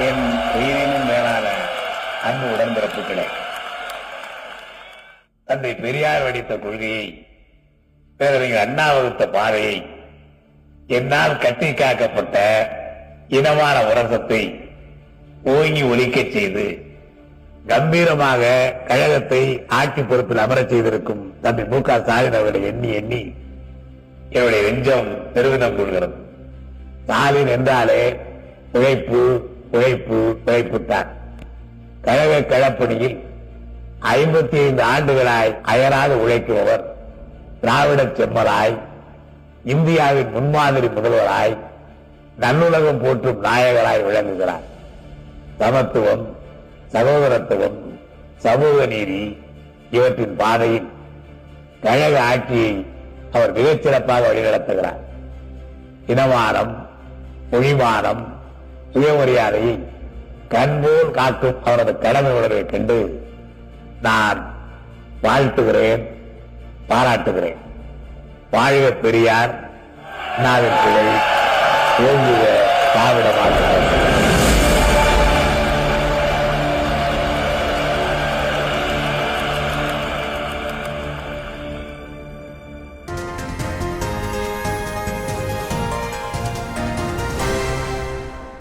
என் உயிரினும் மேலான அன்பு உடன்பிறப்புகளே, தந்தை பெரியார் வடித்த கொள்கையை, பேரறிஞர் அண்ணா வகுத்த பாதையை, என்னால் கட்டி காக்கப்பட்ட இனமான உரசத்தை ஓங்கி ஒலிக்கச் செய்து கம்பீரமாக கழகத்தை ஆட்சி பொறுப்பில் அமரச் செய்திருக்கும் தந்தை மு.க. ஸ்டாலின் அவர்களை எண்ணி எண்ணி என்னுடைய நெஞ்சம் பெருமிதம் கொள்கிறது. ஸ்டாலின் என்றாலே உழைப்பு உழைப்பு உழைப்புத்தான். கழக களப்பணியில் 55 ஆண்டுகளாய் அயராது உழைக்குபவர், திராவிட செம்மலாய், இந்தியாவின் முன்மாதிரி முதல்வராய், நல்லுலகம் போற்றும் நாயகராய் விளங்குகிறார். சமத்துவம், சகோதரத்துவம், சமூக நீதி இவற்றின் பாதையில் கழக ஆட்சியை அவர் மிகச் சிறப்பாக வழிநடத்துகிறார். இனமானம், மொழிமானம், சுயமரியாதையை கண்போல் காக்கும் அவரது கடமை உணர்வை கண்டு நான் வாழ்த்துகிறேன், பாராட்டுகிறேன். வாழ்க பெரியார், அண்ணாவின் புகழ் ஓங்குக திராவிட மாநிலம்.